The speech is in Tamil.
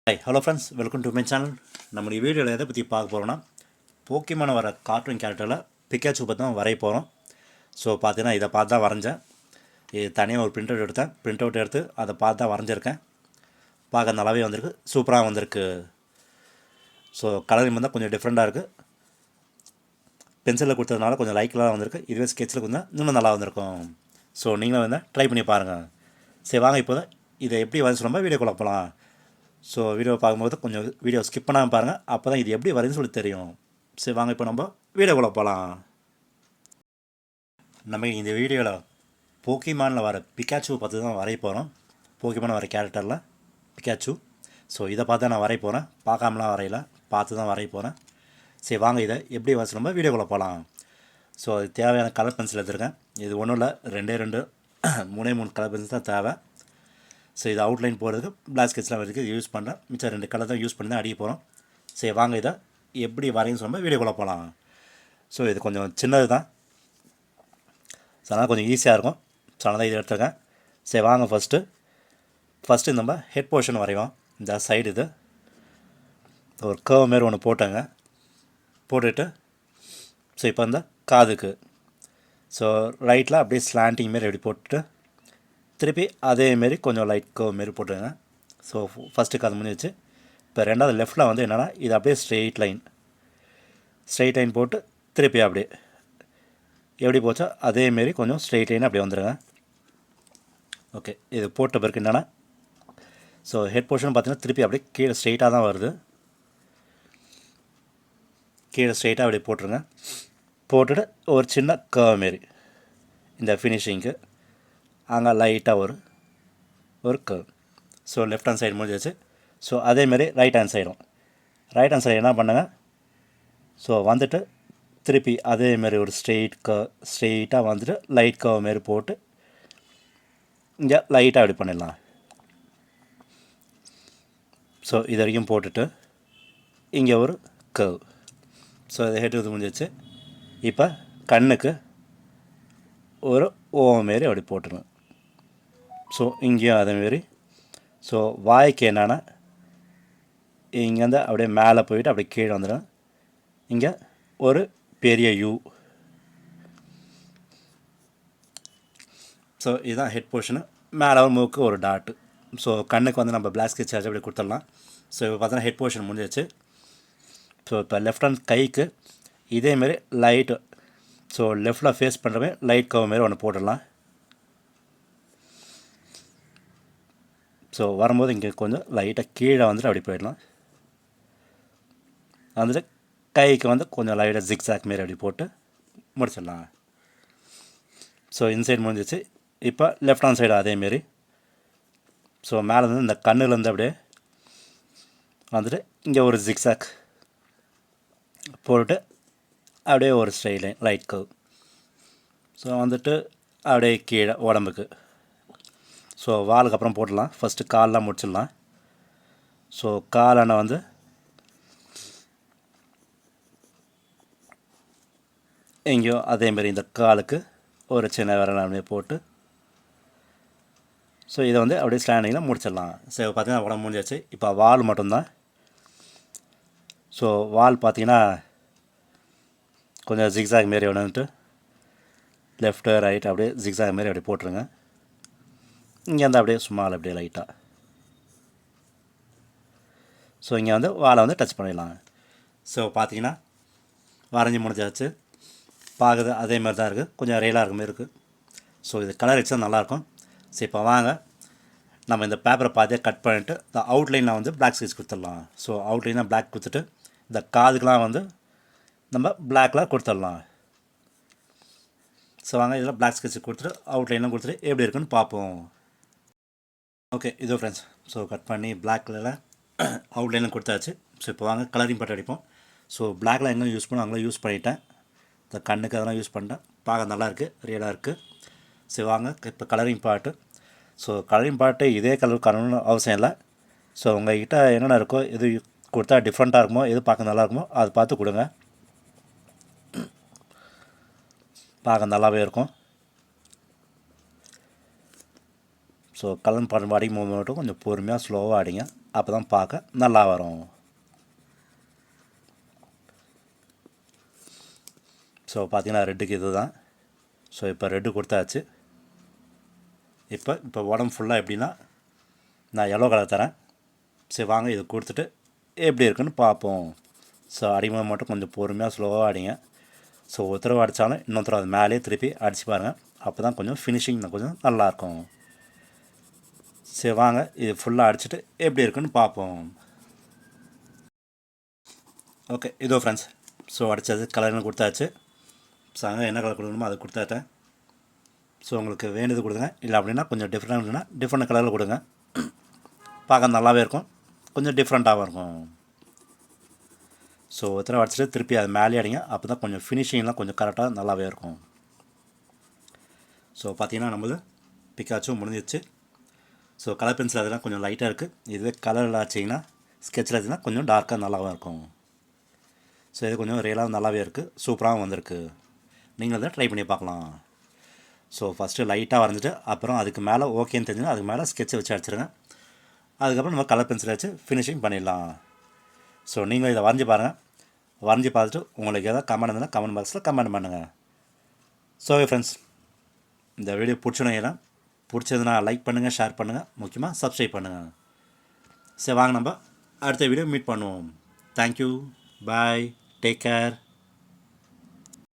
Hi hello friends, welcome to my channel. நம்மளுடைய வீடியோவில் எதை பற்றி பார்க்க போகிறோன்னா, போக்கிமான வர கார்ட்டூன் கேரக்டரில் பிக்காச்சு பற்றி தான் வரைய போகிறோம். ஸோ பார்த்தீங்கன்னா இதை பார்த்து தான் வரைஞ்சேன். இது தனியாக ஒரு பிரிண்ட் அவுட் எடுத்தேன். பிரிண்ட் அவுட் எடுத்து அதை பார்த்து தான் வரைஞ்சிருக்கேன். பார்க்க நல்லாவே வந்திருக்கு, சூப்பராக வந்திருக்கு. ஸோ கலரிங் வந்து கொஞ்சம் டிஃப்ரெண்ட்டாக இருக்குது. பென்சிலில் கொடுத்ததுனால கொஞ்சம் லைக்கெலாம் வந்திருக்கு. இதுவே ஸ்கெட்சில் கொஞ்சம் இன்னும் நல்லா வந்திருக்கும். ஸோ நீங்களும் வந்து ட்ரை பண்ணி பாருங்கள். சரி வாங்க, இப்போ தான் இதை எப்படி வரைஞ்சி சொல்லாமல் வீடியோக்குள்ளே போகலாம். ஸோ வீடியோ பார்க்கும்போது கொஞ்சம் வீடியோ ஸ்கிப் பண்ணாமல் பாருங்கள், அப்போ தான் இது எப்படி வரைன்னு சொல்லி தெரியும். சரி வாங்க, இப்போ நம்ம வீடியோக்குள்ளே போகலாம். நம்ம இந்த வீடியோவில் போக்கிமானில் வர பிக்காச்சு பார்த்து தான் வரைய போகிறோம். போக்கிமானில் வர கேரக்டரில் பிக்காச்சு. ஸோ இதை பார்த்து தான் நான் வரைய போகிறேன். பார்க்காமலாம் வரையில, பார்த்து தான் வரைய போகிறேன். சரி வாங்க, இதை எப்படி வரைச்சி நம்ம வீடியோக்குள்ளே போகலாம். ஸோ அது தேவையான கலர் பென்சில் எடுத்துருக்கேன். இது ஒன்றும் இல்லை, ரெண்டு மூணு கலர் பென்சில் தான் தேவை. ஸோ இது அவுட்லைன் போகிறதுக்கு பிளாக் ஸ்கெட்ச்லாம் வரைக்கும் யூஸ் பண்ணுறேன். மிச்சம் 2 கலர் தான் யூஸ் பண்ணி தான் அடிக்க போகிறோம். சரி வாங்க, இதை எப்படி வரையும் சொன்னால் வீடியோக்குள்ளே போகலாம். ஸோ இது கொஞ்சம் சின்னது தான், ஸோ அதனால் கொஞ்சம் ஈஸியாக இருக்கும். ஸோ அதனால் தான் இது எடுத்துருக்கேன். சரி வாங்க, ஃபஸ்ட்டு நம்ம ஹெட் போர்ஷன் வரைவோம். இந்த சைடு இது ஒரு கர்வ் மாரி ஒன்று போட்டுட்டு ஸோ இப்போ இந்த காதுக்கு ஸோ ரைட்டில் அப்படியே ஸ்லாண்டிங் மாரி எப்படி போட்டுட்டு திருப்பி அதேமாரி கொஞ்சம் லைட் கர்வ் மாரி போட்டுருங்க. ஸோ ஃபஸ்ட்டு காது முடிஞ்சிச்சு. இப்போ ரெண்டாவது லெஃப்ட்டில் வந்து என்னென்னா, இது அப்படியே ஸ்ட்ரெயிட் லைன் போட்டு திருப்பி அப்படியே எப்படி போச்சோ அதேமாரி கொஞ்சம் ஸ்ட்ரெயிட் லைன் அப்படியே வந்துடுங்க. ஓகே, இது போட்ட பிறகு என்னென்னா, ஸோ ஹெட் போர்ஷன் பார்த்தீங்கன்னா திருப்பி அப்படியே கீழே ஸ்ட்ரெயிட்டாக தான் வருது. கீழே ஸ்ட்ரெயிட்டாக அப்படியே போட்டுருங்க. போட்டுட்டு ஒரு சின்ன கர்வ் மாரி இந்த ஃபினிஷிங்க்கு அங்கே லைட்டாக ஒரு curve. So left hand side முடிஞ்சிச்சு. ஸோ அதேமாரி ரைட் ஹேண்ட் சைடு என்ன பண்ணுங்கள், ஸோ வந்துட்டு திருப்பி அதேமாரி ஒரு ஸ்ட்ரெயிட்டாக வந்துட்டு லைட் கர்வ் மாரி போட்டு இங்கே லைட்டாக அப்படி பண்ணிடலாம். ஸோ இது வரைக்கும் போட்டுட்டு இங்கே ஒரு கர்வ். ஸோ இது ஹெட் இது முடிஞ்சிச்சு. இப்போ கண்ணுக்கு ஒரு ஓ மாரி அப்படி போட்டுருங்க. ஸோ இங்கேயும் அதேமாரி. ஸோ வாய்க்கு என்னென்னா, இங்கேருந்து அப்படியே மேலே போயிட்டு அப்படியே கீழே வந்துடும். இங்கே ஒரு பெரிய யூ. ஸோ இதுதான் ஹெட் போர்ஷனு. மேலே ஒரு மூக்கு ஒரு டாட்டு. ஸோ கண்ணுக்கு வந்து நம்ம பிளாக் ஸ்கெட்ச் சார்ஜ் அப்படி கொடுத்துடலாம். ஸோ இப்போ பார்த்தோன்னா ஹெட் போர்ஷன் முடிஞ்சிச்சு. ஸோ இப்போ லெஃப்ட் ஹேண்ட் கைக்கு இதேமாரி லைட்டு, ஸோ லெஃப்டில் ஃபேஸ் பண்ணுறவே லைட் கர்வ் மாரி ஒன்று போட்டுடலாம். ஸோ வரும்போது இங்கே கொஞ்சம் லைட்டாக கீழே வந்துட்டு அப்படி போயிடலாம். வந்துட்டு கைக்கு வந்து கொஞ்சம் லைட்டாக ஜிக்ஸாக் மாரி அப்படி போட்டு முடிச்சிடலாம். ஸோ இன்சைட் முடிஞ்சிச்சு. இப்போ லெஃப்ட் ஹேண்ட் சைடு அதேமாரி. ஸோ மேலே வந்து இந்த கண்ணுலேருந்து அப்படியே வந்துட்டு இங்கே ஒரு ஜிக்ஸாக் போட்டுட்டு அப்படியே ஒரு straight line light curve. So வந்துட்டு அப்படியே கீழே உடம்புக்கு. ஸோ வாலுக்கு அப்புறம் போட்டுடலாம். ஃபஸ்ட்டு காலெலாம் முடிச்சிடலாம். ஸோ காலான வந்து எங்கேயோ அதேமாரி இந்த காலுக்கு ஒரு சின்ன விரல் போட்டு ஸோ இதை வந்து அப்படியே ஸ்டாண்டிங்கில் முடிச்சிடலாம். ஸோ பார்த்தீங்கன்னா உடம்பு முடிஞ்சாச்சு. இப்போ வால் மட்டும்தான். ஸோ வால் பார்த்தீங்கன்னா கொஞ்சம் ஜிக்ஸாக் மாரி வந்துட்டு லெஃப்ட்டு ரைட் அப்படியே ஜிக்ஸாக் மாரி அப்படியே போட்டுருங்க. இங்கேருந்து அப்படியே சும்மாவில் அப்படியே லைட்டாக. ஸோ இங்கே வந்து வாழை வந்து டச் பண்ணிடலாம். ஸோ பார்த்தீங்கன்னா வரைஞ்சி முடிஞ்சாச்சு. பார்க்குறது அதே மாதிரி தான் இருக்குது, கொஞ்சம் ரியலாக இருக்க மாதிரி இருக்குது. ஸோ இது கலர் வச்சா நல்லாயிருக்கும். சரி இப்போ வாங்க, நம்ம இந்த பேப்பரை பார்த்தே கட் பண்ணிவிட்டு இந்த அவுட்லைனில் வந்து பிளாக் ஸ்கெட்ச் கொடுத்துடலாம். ஸோ அவுட்லைனாக பிளாக் கொடுத்துட்டு இந்த காதுக்கெலாம் வந்து நம்ம பிளாக்கில் கொடுத்துடலாம். ஸோ வாங்க, இதில் பிளாக் ஸ்கெட்ச் கொடுத்துட்டு அவுட்லைன்லாம் கொடுத்துட்டு எப்படி இருக்குன்னு பார்ப்போம். ஓகே இதோ ஃப்ரெண்ட்ஸ், ஸோ கட் பண்ணி பிளாக் கலரில் அவுட்லைனில் கொடுத்தாச்சு. ஸோ இப்போ வாங்க கலரிங் பாட்டு அடிப்போம். ஸோ பிளாக்ல எங்கே யூஸ் பண்ணோம் அங்கெல்லாம் யூஸ் பண்ணிட்டேன். இந்த கண்ணுக்கு அதெல்லாம் யூஸ் பண்ணிட்டேன். பார்க்க நல்லாயிருக்கு, ரியலாக இருக்குது. சரி வாங்க இப்போ கலரிங் பாட்டு. ஸோ கலரிங் பாட்டு இதே கலர் கலர்னு அவசியம் இல்லை. ஸோ உங்கள்கிட்ட என்னென்ன இருக்கோ, எது கொடுத்தா டிஃப்ரெண்ட்டாக இருக்குமோ, எது பார்க்க நல்லா இருக்குமோ அது பார்த்து கொடுங்க. பார்க்க நல்லாவே இருக்கும். ஸோ கலர் பண்ணுற அடிக்கும் போது மட்டும் கொஞ்சம் பொறுமையாக ஸ்லோவாக அடிங்க. அப்போ தான் பார்க்க நல்லா வரும். ஸோ பார்த்தீங்கன்னா ரெட்டுக்கு இது தான். ஸோ இப்போ ரெட்டு கொடுத்தாச்சு. இப்போ உடம்பு ஃபுல்லாக எப்படின்னா நான் எல்லோ கலர் தரேன். சரி வாங்க இது கொடுத்துட்டு எப்படி இருக்குன்னு பார்ப்போம். ஸோ அடிக்கும்போது மட்டும் கொஞ்சம் பொறுமையாக ஸ்லோவாக அடிங்க. ஸோ ஒருத்தரவை அடித்தாலும் இன்னொருத்தர் அது மேலே திருப்பி அடித்து பாருங்கள். அப்போ தான் கொஞ்சம் ஃபினிஷிங் கொஞ்சம் நல்லாயிருக்கும். சரி வாங்க இது ஃபுல்லாக அடிச்சுட்டு எப்படி இருக்குன்னு பார்ப்போம். ஓகே இதோ ஃப்ரெண்ட்ஸ். ஸோ அடித்தது கலர்னு கொடுத்தாச்சு. ஸோ அங்கே என்ன கலர் கொடுக்கணுமோ அதை கொடுத்தாட்டேன். ஸோ உங்களுக்கு வேண்டியது கொடுங்க. இல்லை அப்படின்னா கொஞ்சம் டிஃப்ரெண்ட் கலரில் கொடுங்க. பார்க்க நல்லாவே இருக்கும், கொஞ்சம் டிஃப்ரெண்ட்டாகவும் இருக்கும். ஸோ ஒருத்தர அடிச்சுட்டு திருப்பி அது மேலே அடிங்க. அப்போ தான் கொஞ்சம் ஃபினிஷிங்லாம் கொஞ்சம் கரெக்டாக நல்லாவே இருக்கும். ஸோ பார்த்தீங்கன்னா நம்மளது பிக்காச்சும் முடிஞ்சிச்சு. ஸோ கலர் பென்சில் அதெல்லாம் கொஞ்சம் லைட்டாக இருக்குது. இதுவே கலரில் ஆச்சிங்கன்னா ஸ்கெட்சில் ஆச்சுன்னா கொஞ்சம் டார்க்காக நல்லாவும் இருக்கும். ஸோ இது கொஞ்சம் ரியலாக நல்லாவே இருக்குது, சூப்பராகவும் வந்திருக்கு. நீங்கள் அதை ட்ரை பண்ணி பார்க்கலாம். ஸோ ஃபஸ்ட்டு லைட்டாக வரைஞ்சிட்டு அப்புறம் அதுக்கு மேலே ஓகேன்னு தெரிஞ்சுன்னா அதுக்கு மேலே ஸ்கெட்சை வச்சு அடிச்சிருங்க. அதுக்கப்புறம் நம்ம கலர் பென்சில் வச்சு ஃபினிஷிங் பண்ணிடலாம். ஸோ நீங்கள் இதை வரைஞ்சி பாருங்கள். வரைஞ்சி பார்த்துட்டு உங்களுக்கு எதாவது கமெண்ட் இருந்ததுன்னா கமெண்ட் பாக்ஸில் கமெண்ட் பண்ணுங்கள். ஸோ ஃப்ரெண்ட்ஸ், இந்த வீடியோ பிடிச்சதுன்னா லைக் பண்ணுங்கள், ஷேர் பண்ணுங்கள், முக்கியமாக சப்ஸ்கிரைப் பண்ணுங்கள். சரி வாங்க நம்ம அடுத்த வீடியோ மீட் பண்ணுவோம். தேங்க்யூ, பாய், டேக் கேர்.